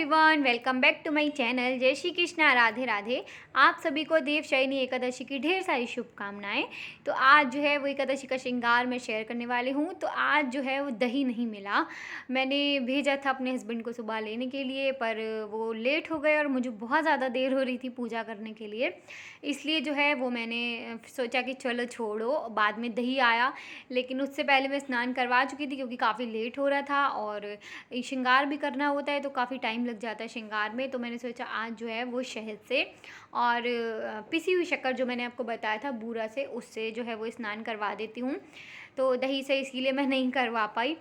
Everyone, welcome back to my channel. जय श्री कृष्णा, राधे राधे। आप सभी को देवशयनी एकादशी की ढेर सारी शुभकामनाएं। तो आज जो है वो एकादशी का श्रृंगार मैं शेयर करने वाली हूँ। तो आज जो है वो दही नहीं मिला। मैंने भेजा था अपने हस्बैंड को सुबह लेने के लिए, पर वो लेट हो गए और मुझे बहुत ज़्यादा देर हो रही थी पूजा करने के लिए। इसलिए जो है वो मैंने सोचा कि चलो छोड़ो, बाद में दही आया। लेकिन उससे पहले मैं स्नान करवा चुकी थी क्योंकि काफ़ी लेट हो रहा था और श्रृंगार भी करना होता है तो काफ़ी टाइम लग जाता है श्रृंगार में। तो मैंने सोचा आज जो है वो शहद से और पिसी हुई शक्कर जो मैंने आपको बताया था बूरा से, उससे जो है वो स्नान करवा देती हूँ। तो दही से इसीलिए मैं नहीं करवा पाई।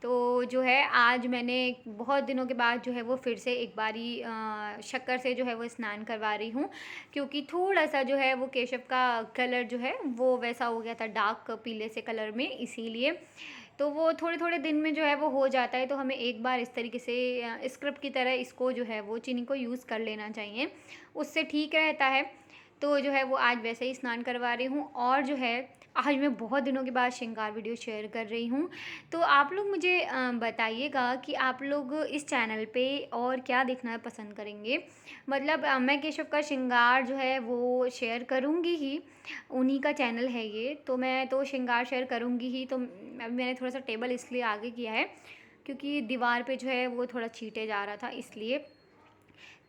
तो जो है आज मैंने बहुत दिनों के बाद जो है वो फिर से एक बारी शक्कर से जो है वो स्नान करवा रही हूँ, क्योंकि थोड़ा सा जो है वो केशव का कलर जो है वो वैसा हो गया था, डार्क पीले से कलर में, इसीलिए। तो वो थोड़े-थोड़े दिन में जो है वो हो जाता है, तो हमें एक बार इस तरीके से स्क्रब की तरह इसको जो है वो चीनी को यूज़ कर लेना चाहिए, उससे ठीक रहता है। तो जो है वो आज वैसे ही स्नान करवा रही हूँ और जो है आज मैं बहुत दिनों के बाद श्रृंगार वीडियो शेयर कर रही हूँ। तो आप लोग मुझे बताइएगा कि आप लोग इस चैनल पे और क्या देखना पसंद करेंगे। मतलब मैं केशव का श्रृंगार जो है वो शेयर करूँगी ही, उन्हीं का चैनल है ये, तो मैं तो श्रृंगार शेयर करूँगी ही। तो अभी मैंने थोड़ा-सा टेबल इसलिए आगे किया है क्योंकि दीवार पे जो है वो थोड़ा छींटे जा रहा था, इसलिए।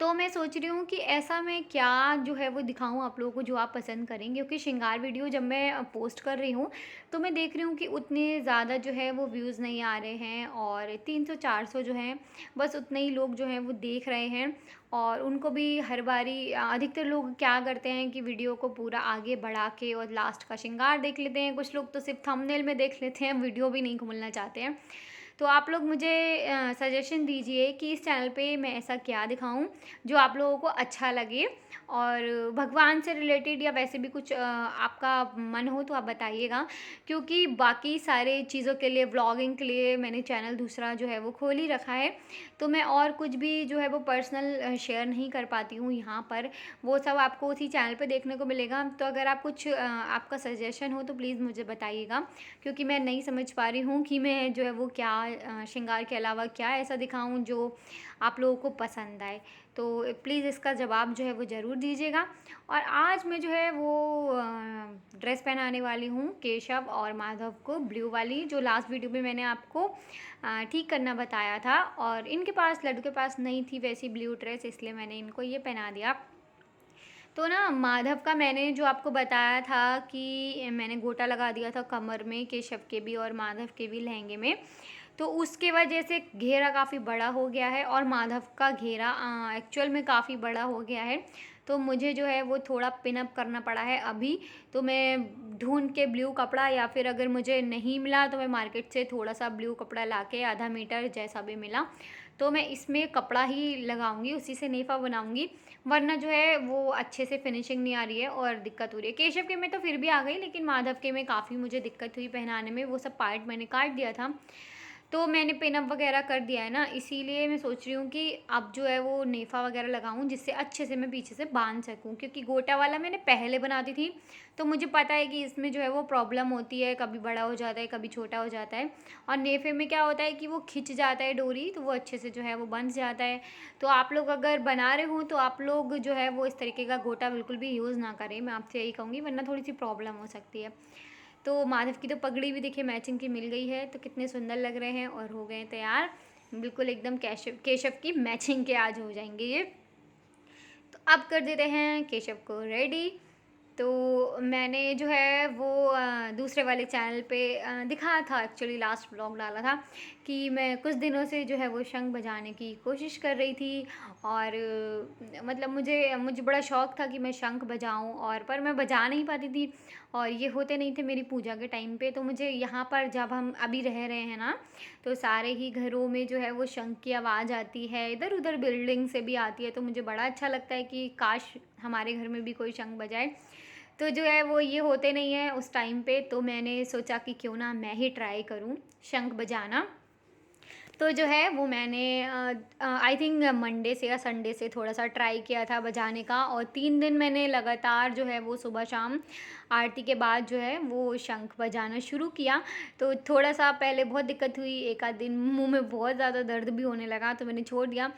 तो मैं सोच रही हूँ कि ऐसा मैं क्या जो है वो दिखाऊँ आप लोगों को जो आप पसंद करें, क्योंकि श्रृंगार वीडियो जब मैं पोस्ट कर रही हूँ तो मैं देख रही हूँ कि उतने ज़्यादा जो है वो व्यूज़ नहीं आ रहे हैं और 300-400 जो हैं, बस उतने ही लोग जो हैं वो देख रहे हैं। और उनको भी हर बारी अधिकतर लोग क्या करते हैं कि वीडियो को पूरा आगे बढ़ा के और लास्ट का श्रृंगार देख लेते हैं। कुछ लोग तो सिर्फ थंबनेल में देख लेते हैं, वीडियो भी नहीं खोलना चाहते हैं। तो आप लोग मुझे सजेशन दीजिए कि इस चैनल पे मैं ऐसा क्या दिखाऊं जो आप लोगों को अच्छा लगे, और भगवान से रिलेटेड या वैसे भी कुछ आपका मन हो तो आप बताइएगा। क्योंकि बाकी सारे चीज़ों के लिए, व्लॉगिंग के लिए मैंने चैनल दूसरा जो है वो खोल ही रखा है, तो मैं और कुछ भी जो है वो पर्सनल शेयर नहीं कर पाती हूँ यहाँ पर। वो सब आपको उसी चैनल पे देखने को मिलेगा। तो अगर आप कुछ आपका सजेशन हो तो प्लीज़ मुझे बताइएगा, क्योंकि मैं नहीं समझ पा रही हूँ कि मैं जो है वो क्या श्रृंगार के अलावा क्या ऐसा दिखाऊँ जो आप लोगों को पसंद आए। तो प्लीज़ इसका जवाब जो है वो ज़रूर दीजिएगा। और आज मैं जो है वो ड्रेस पहनाने वाली हूँ केशव और माधव को, ब्लू वाली, जो लास्ट वीडियो में मैंने आपको ठीक करना बताया था। और इनके पास, लड्डू के पास नहीं थी वैसी ब्लू ड्रेस, इसलिए मैंने इनको ये पहना दिया। तो ना माधव का मैंने जो आपको बताया था कि मैंने गोटा लगा दिया था कमर में, केशव के भी और माधव के भी लहंगे में, तो उसके वजह से घेरा काफ़ी बड़ा हो गया है और माधव का घेरा एक्चुअल में काफ़ी बड़ा हो गया है। तो मुझे जो है वो थोड़ा पिन अप करना पड़ा है अभी। तो मैं ढूंढ के ब्लू कपड़ा, या फिर अगर मुझे नहीं मिला तो मैं मार्केट से थोड़ा सा ब्लू कपड़ा लाके, आधा मीटर जैसा भी मिला, तो मैं इसमें कपड़ा ही लगाऊंगी, उसी से नेफा बनाऊंगी। वरना जो है वो अच्छे से फिनिशिंग नहीं आ रही है और दिक्कत हो रही है। केशव के में तो फिर भी आ गई, लेकिन माधव के में काफ़ी मुझे दिक्कत हुई पहनाने में। वो सब पार्ट मैंने काट दिया था, तो मैंने पिनअप वगैरह कर दिया है ना, इसीलिए मैं सोच रही हूँ कि अब जो है वो नेफा वगैरह लगाऊँ जिससे अच्छे से मैं पीछे से बांध सकूँ। क्योंकि गोटा वाला मैंने पहले बनाती थी, तो मुझे पता है कि इसमें जो है वो प्रॉब्लम होती है, कभी बड़ा हो जाता है, कभी छोटा हो जाता है। और नेफे में क्या होता है कि वो खिंच जाता है डोरी, तो वो अच्छे से जो है वो बंध जाता है। तो आप लोग अगर बना रहे हो तो आप लोग जो है वो इस तरीके का गोटा बिल्कुल भी यूज़ ना करें, मैं आपसे यही कहूँगी, वरना थोड़ी सी प्रॉब्लम हो सकती है। तो माधव की तो पगड़ी भी देखिए मैचिंग की मिल गई है, तो कितने सुंदर लग रहे हैं और हो गए हैं तैयार। बिल्कुल एकदम केशव केशव की मैचिंग के आज हो जाएंगे ये। तो अब कर देते हैं केशव को रेडी। तो मैंने जो है वो दूसरे वाले चैनल पे दिखाया था, एक्चुअली लास्ट व्लॉग डाला था कि मैं कुछ दिनों से जो है वो शंख बजाने की कोशिश कर रही थी। और मतलब मुझे मुझे बड़ा शौक़ था कि मैं शंख बजाऊं, और पर मैं बजा नहीं पाती थी और ये होते नहीं थे मेरी पूजा के टाइम पे। तो मुझे यहाँ पर जब हम अभी रह रहे हैं ना, तो सारे ही घरों में जो है वो शंख की आवाज़ आती है, इधर उधर बिल्डिंग से भी आती है। तो मुझे बड़ा अच्छा लगता है कि काश हमारे घर में भी कोई शंख बजाए। तो जो है वो ये होते नहीं है उस टाइम पे, तो मैंने सोचा कि क्यों ना मैं ही ट्राई करूं शंख बजाना। तो जो है वो मैंने आई थिंक मंडे से या संडे से थोड़ा-सा ट्राई किया था बजाने का, और 3 दिन मैंने लगातार जो है वो सुबह-शाम आरती के बाद जो है वो शंख बजाना शुरू किया। तो थोड़ा-सा पहले बहुत दिक्कत हुई, 1 आध दिन मुँह में बहुत ज़्यादा दर्द भी होने लगा, तो मैंने छोड़ दिया।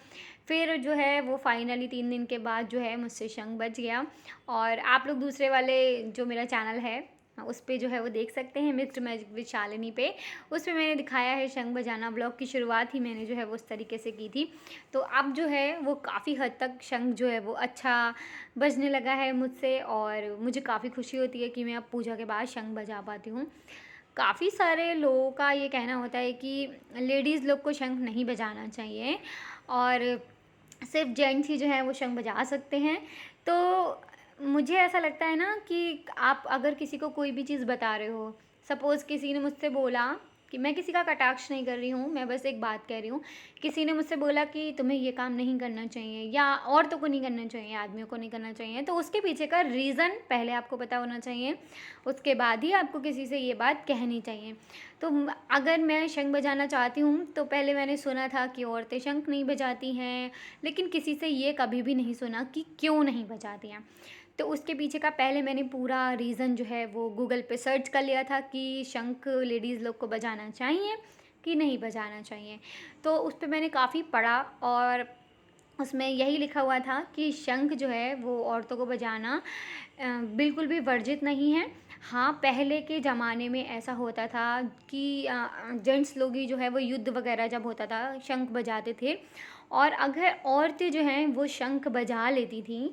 फिर जो है वो फाइनली 3 दिन के बाद जो है मुझसे शंख बज गया। और आप लोग दूसरे वाले जो मेरा चैनल है उस पे जो है वो देख सकते हैं, मिक्स्ड मैजिक विद शालिनी पे। उसमें मैंने दिखाया है शंख बजाना। व्लॉग की शुरुआत ही मैंने जो है वो उस तरीके से की थी। तो अब जो है वो काफ़ी हद तक शंख जो है वो अच्छा बजने लगा है मुझसे, और मुझे काफ़ी खुशी होती है कि मैं अब पूजा के बाद शंख बजा पाती हूँ। काफ़ी सारे लोगों का ये कहना होता है कि लेडीज़ लोग को शंख नहीं बजाना चाहिए, और सिर्फ़ जेंट्स ही जो हैं वो शंख बजा सकते हैं। तो मुझे ऐसा लगता है ना कि आप अगर किसी को कोई भी चीज़ बता रहे हो, सपोज़ किसी ने मुझसे बोला कि, मैं किसी का कटाक्ष नहीं कर रही हूँ, मैं बस एक बात कह रही हूँ। किसी ने मुझसे बोला कि तुम्हें ये काम नहीं करना चाहिए, या औरतों को नहीं करना चाहिए, आदमियों को नहीं करना चाहिए, तो उसके पीछे का रीज़न पहले आपको पता होना चाहिए, उसके बाद ही आपको किसी से ये बात कहनी चाहिए। तो अगर मैं शंख बजाना चाहती हूँ, तो पहले मैंने सुना था कि औरतें शंख नहीं बजाती हैं, लेकिन किसी से ये कभी भी नहीं सुना कि क्यों नहीं बजाती हैं। तो उसके पीछे का पहले मैंने पूरा रीज़न जो है वो गूगल पे सर्च कर लिया था कि शंख लेडीज़ लोग को बजाना चाहिए कि नहीं बजाना चाहिए। तो उस पे मैंने काफ़ी पढ़ा, और उसमें यही लिखा हुआ था कि शंख जो है वो औरतों को बजाना बिल्कुल भी वर्जित नहीं है। हाँ, पहले के ज़माने में ऐसा होता था कि जेंट्स लोग ही जो है वो युद्ध वगैरह जब होता था, शंख बजाते थे। और अगर औरतें जो हैं वो शंख बजा लेती थीं,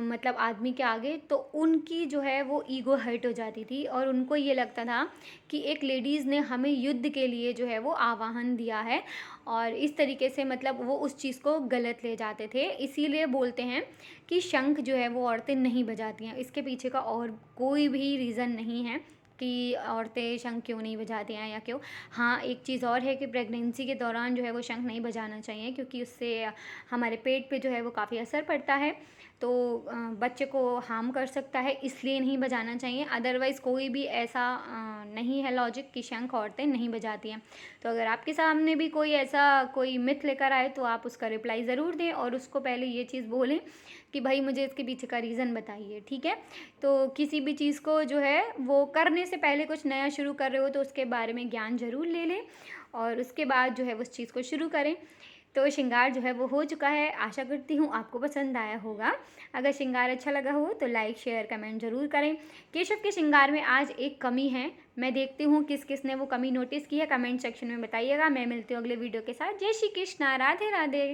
मतलब आदमी के आगे, तो उनकी जो है वो ईगो हर्ट हो जाती थी, और उनको ये लगता था कि एक लेडीज़ ने हमें युद्ध के लिए जो है वो आह्वान दिया है, और इस तरीके से मतलब वो उस चीज़ को गलत ले जाते थे। इसीलिए बोलते हैं कि शंख जो है वो औरतें नहीं बजाती हैं। इसके पीछे का और कोई भी रीज़न नहीं है कि औरतें शंख क्यों नहीं बजाती हैं या क्यों। हाँ, एक चीज़ और है कि प्रेगनेंसी के दौरान जो है वो शंख नहीं बजाना चाहिए, क्योंकि उससे हमारे पेट पे जो है वो काफ़ी असर पड़ता है, तो बच्चे को हार्म कर सकता है, इसलिए नहीं बजाना चाहिए। अदरवाइज़ कोई भी ऐसा नहीं है लॉजिक कि शंख औरतें नहीं बजाती हैं। तो अगर आपके सामने भी कोई ऐसा कोई मिथ लेकर आए, तो आप उसका रिप्लाई ज़रूर दें, और उसको पहले ये चीज़ बोलें कि भाई मुझे इसके पीछे का रीज़न बताइए, ठीक है? तो किसी भी चीज़ को जो है वो करने से पहले, कुछ नया शुरू कर रहे हो तो उसके बारे में ज्ञान ज़रूर ले लें, और उसके बाद जो है उस चीज़ को शुरू करें। तो श्रृंगार जो है वो हो चुका है, आशा करती हूँ आपको पसंद आया होगा। अगर श्रृंगार अच्छा लगा हो तो लाइक, शेयर, कमेंट ज़रूर करें। केशव के श्रृंगार में आज एक कमी है, मैं देखती हूँ किस-किस ने वो कमी नोटिस की है, कमेंट सेक्शन में बताइएगा। मैं मिलती हूँ अगले वीडियो के साथ। जय श्री कृष्णा, राधे राधे।